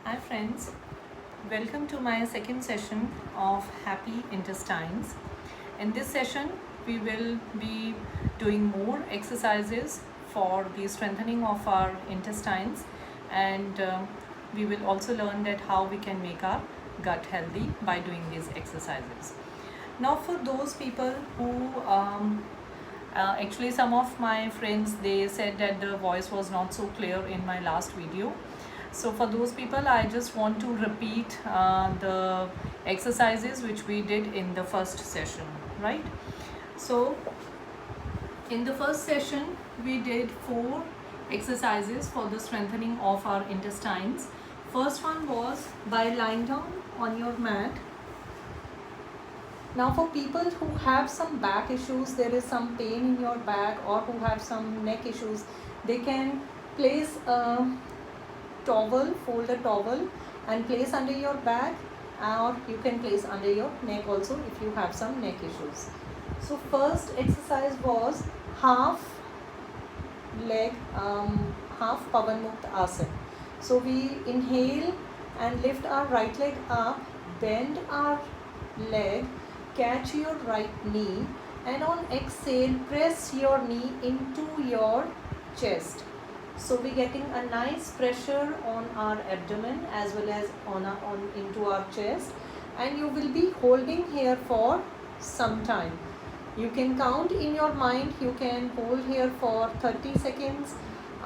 Hi friends, welcome to my second session of Happy Intestines. In this session, we will be doing more exercises for the strengthening of our intestines, and we will also learn that how we can make our gut healthy by doing these exercises. Now, for those people who actually, some of my friends, they said that the voice was not so clear in my last video. So for those people, I just want to repeat the exercises which we did in the first session, right? So in the first session, we did 4 exercises for the strengthening of our intestines. First one was by lying down on your mat. Now for people who have some back issues, there is some pain in your back, or who have some neck issues, they can place a towel, fold a towel and place under your back, or you can place under your neck also if you have some neck issues. So first exercise was half leg, half Pavan Mukta Asana. So we inhale and lift our right leg up, bend our leg, catch your right knee, and on exhale press your knee into your chest. So we're getting a nice pressure on our abdomen as well as on into our chest, and you will be holding here for some time. You can count in your mind, you can hold here for 30 seconds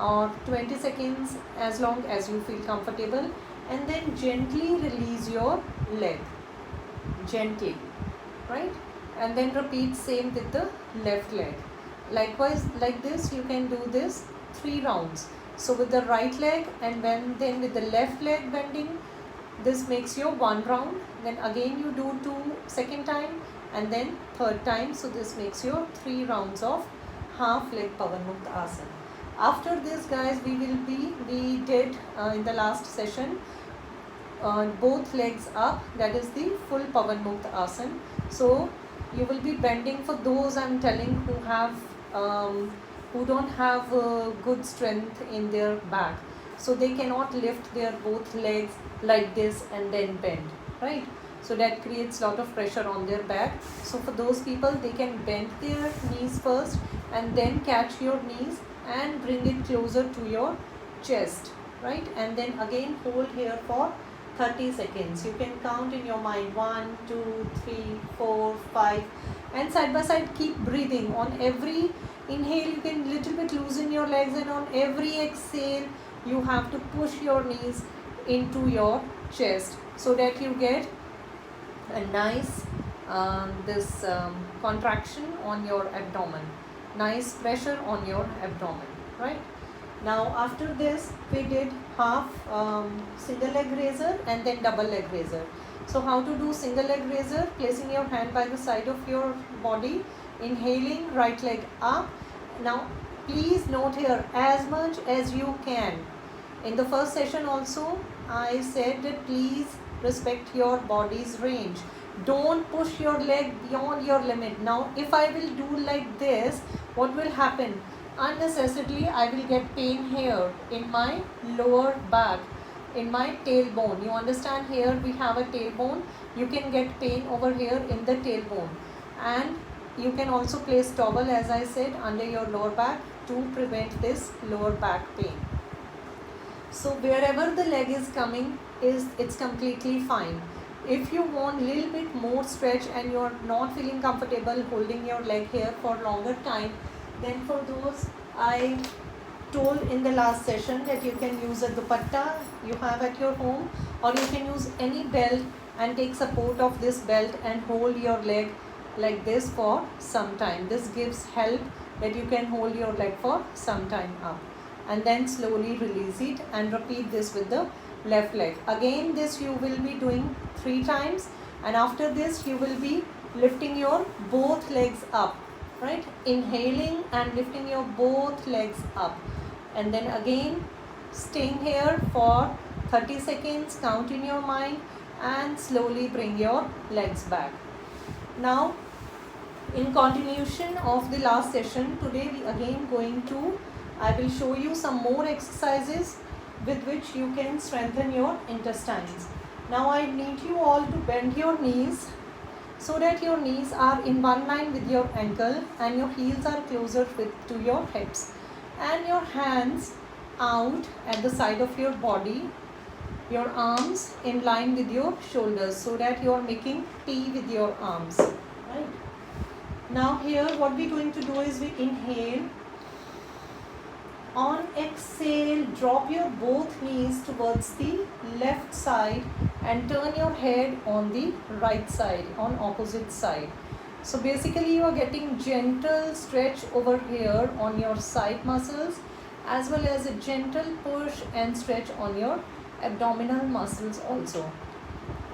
or 20 seconds as long as you feel comfortable, and then gently release your leg, gently, right? And then repeat same with the left leg. Likewise, like this you can do this 3 rounds. So with the right leg, and then with the left leg bending, this makes your 1 round. Then again you do 2 second time, and then third time. So this makes your 3 rounds of half leg Pavan Mukta Asana. After this, guys, we did in the last session both legs up, that is the full Pavan Mukta Asana. So you will be bending, for those I'm telling who have who don't have good strength in their back, so they cannot lift their both legs like this and then bend, right? So that creates lot of pressure on their back. So for those people, they can bend their knees first and then catch your knees and bring it closer to your chest, right? And then again hold here for 30 seconds. You can count in your mind 1, 2, 3, 4, 5, and side by side keep breathing. On every inhale you can little bit loosen your legs, and on every exhale you have to push your knees into your chest so that you get a nice contraction on your abdomen, nice pressure on your abdomen, right? Now after this, we did half single leg raiser and then double leg raiser. So how to do single leg raiser? Placing your hand by the side of your body, inhaling, right leg up. Now please note here, as much as you can. In the first session also I said that please respect your body's range. Don't push your leg beyond your limit. Now if I will do like this, what will happen? Unnecessarily I will get pain here in my lower back, in my tailbone. You understand, here we have a tailbone. You can get pain over here in the tailbone, and you can also place towel, as I said, under your lower back to prevent this lower back pain. So wherever the leg is coming, it's completely fine. If you want little bit more stretch and you're not feeling comfortable holding your leg here for longer time, then for those, I told in the last session that you can use a dupatta you have at your home, or you can use any belt and take support of this belt and hold your leg like this for some time. This gives help that you can hold your leg for some time up, and then slowly release it and repeat this with the left leg. Again, this you will be doing 3 times, and after this you will be lifting your both legs up, right? Inhaling and lifting your both legs up, and then again staying here for 30 seconds, count in your mind, and slowly bring your legs back. Now in continuation of the last session, today we again going to, I will show you some more exercises with which you can strengthen your intestines. Now I need you all to bend your knees so that your knees are in one line with your ankle and your heels are closer to your hips, and your hands out at the side of your body, your arms in line with your shoulders, so that you are making T with your arms, right? Now here what we're going to do is we inhale. On exhale, drop your both knees towards the left side and turn your head on the right side, on opposite side. So basically you are getting gentle stretch over here on your side muscles, as well as a gentle push and stretch on your abdominal muscles also.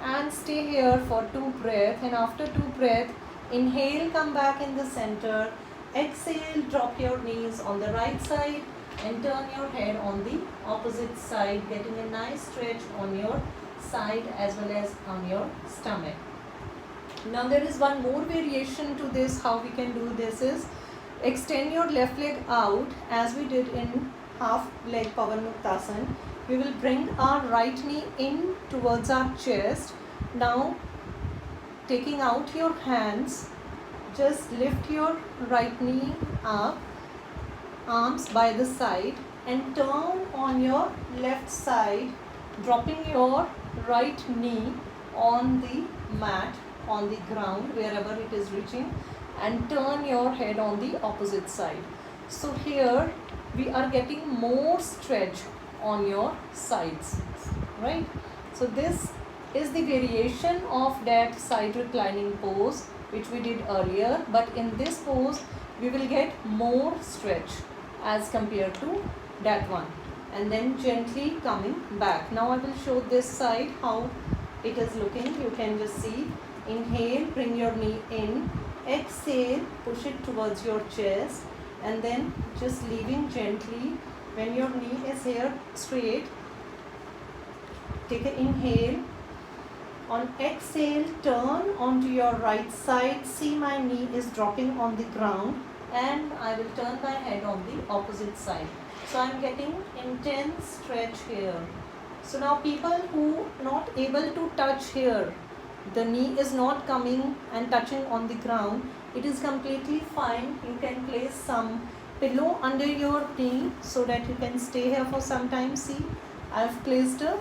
And stay here for 2 breaths, and after 2 breaths, inhale, come back in the center. Exhale, drop your knees on the right side and turn your head on the opposite side, getting a nice stretch on your side as well as on your stomach. Now there is one more variation to this. How we can do this is extend your left leg out as we did in half leg Pavanmuktasan. We will bring our right knee in towards our chest. Now taking out your hands, just lift your right knee up, arms by the side, and turn on your left side, dropping your right knee on the mat, on the ground, wherever it is reaching, and turn your head on the opposite side. So here we are getting more stretch on your sides, right? So this is the variation of that side reclining pose which we did earlier, but in this pose we will get more stretch as compared to that one, and then gently coming back. Now I will show this side how it is looking. You can just see. Inhale, bring your knee in. Exhale, push it towards your chest, and then just leaving gently. When your knee is here straight, take an inhale. On exhale, turn onto your right side. See, my knee is dropping on the ground, and I will turn my head on the opposite side. So I am getting intense stretch here. So now people who not able to touch here, the knee is not coming and touching on the ground, it is completely fine. You can place some pillow under your knee so that you can stay here for some time. See, I have placed a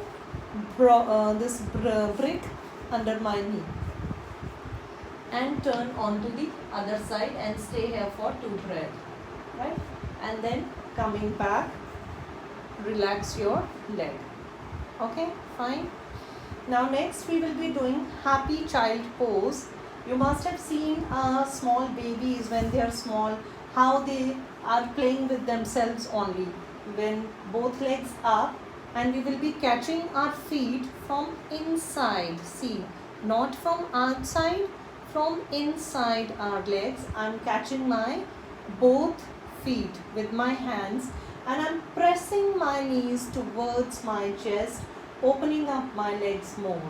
brick under my knee and turn onto the other side and stay here for 2 breaths, right? And then coming back, relax your leg. Okay, fine. Now next we will be doing happy child pose. You must have seen small babies when they are small, how they are playing with themselves only. When both legs up, and we will be catching our feet from inside. See, not from outside, from inside our legs. I'm catching my both feet with my hands, and I'm pressing my knees towards my chest, opening up my legs more.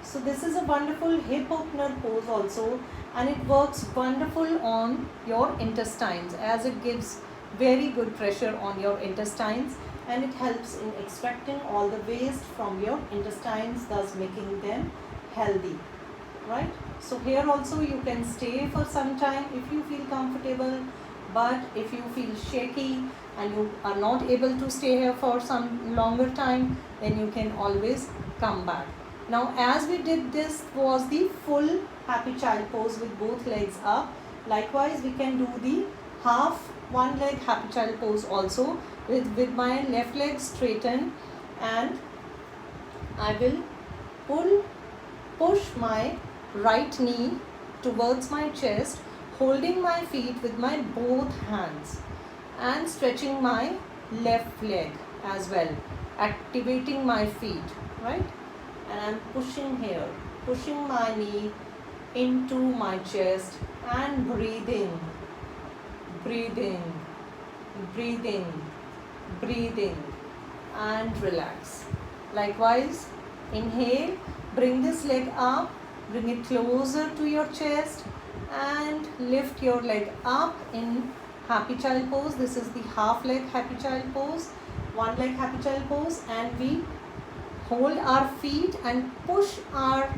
So this is a wonderful hip opener pose also, and it works wonderful on your intestines, as it gives very good pressure on your intestines, and it helps in extracting all the waste from your intestines, thus making them healthy, right? So here also you can stay for some time if you feel comfortable, but if you feel shaky and you are not able to stay here for some longer time, then you can always come back. Now as we did, this was the full happy child pose with both legs up. Likewise we can do the half one leg happy child pose also with my left leg straightened, and I will push my right knee towards my chest, holding my feet with my both hands and stretching my left leg as well, activating my feet, right? And I'm pushing here, pushing my knee into my chest and breathing, breathing, breathing, breathing, and relax. Likewise, inhale, bring this leg up, bring it closer to your chest, and lift your leg up in happy child pose. This is the half leg happy child pose. one leg happy child pose, and we hold our feet and push our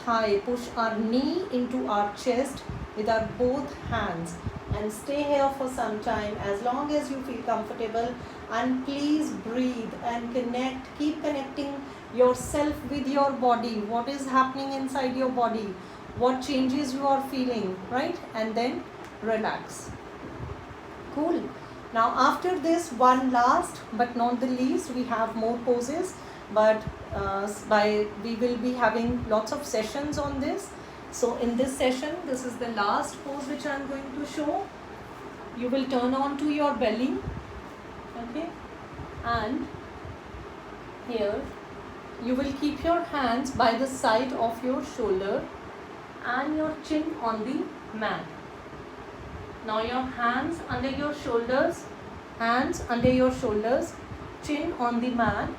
thigh, push our knee into our chest with our both hands, and stay here for some time as long as you feel comfortable. And please breathe and connect, keep connecting yourself with your body, what is happening inside your body, what changes you are feeling, right? And then relax. Cool. Now after this, one last but not the least, we have more poses, but we will be having lots of sessions on this. So in this session, this is the last pose which I am going to show. You will turn on to your belly, okay, and here you will keep your hands by the side of your shoulder and your chin on the mat. Now your hands under your shoulders, chin on the mat.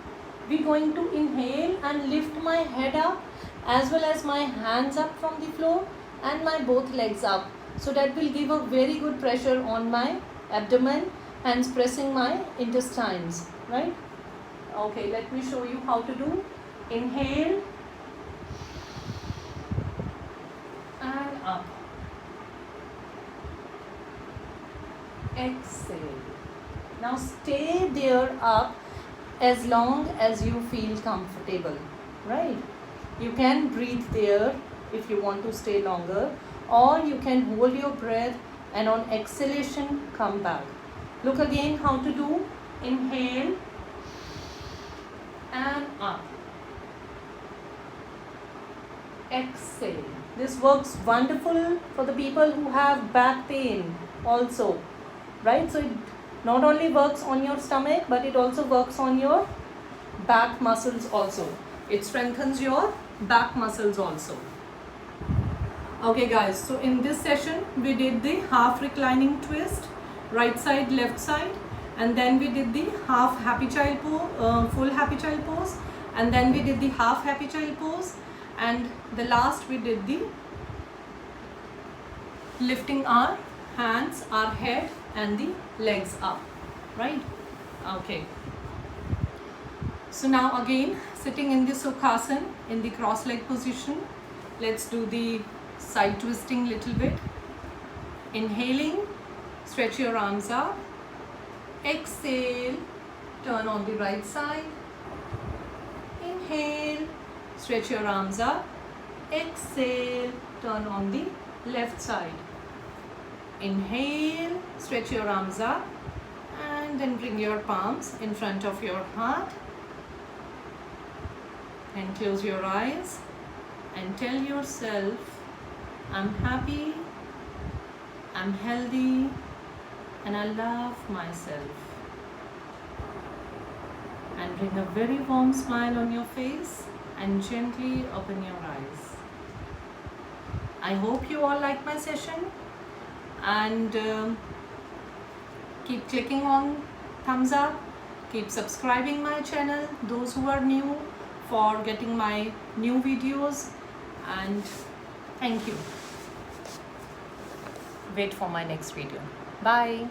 We're going to inhale and lift my head up as well as my hands up from the floor and my both legs up. So that will give a very good pressure on my abdomen, hence pressing my intestines, right? Okay, let me show you how to do. Inhale and up. Exhale. Now stay there up as long as you feel comfortable, right? You can breathe there if you want to stay longer, or you can hold your breath and on exhalation come back. Look again how to do. Inhale and up. Exhale. This works wonderful for the people who have back pain also, right? So it not only works on your stomach, but it also works on your back muscles also. It strengthens your back muscles also. Okay guys, so in this session we did the half reclining twist, right side, left side, and then we did the half happy child pose, full happy child pose, and then we did the half happy child pose, and the last we did the lifting our hands, our head and the legs up, right? Okay. So now again, sitting in the Sukhasana in the cross leg position, let's do the side twisting little bit. Inhaling, stretch your arms up. Exhale, turn on the right side. Inhale, stretch your arms up. Exhale, turn on the left side. Inhale, stretch your arms up, and then bring your palms in front of your heart and close your eyes and tell yourself, I'm happy, I'm healthy, and I love myself. And bring a very warm smile on your face and gently open your eyes. I hope you all like my session, and keep clicking on thumbs up, keep subscribing my channel, those who are new, for getting my new videos, and thank you. Wait for my next video. Bye.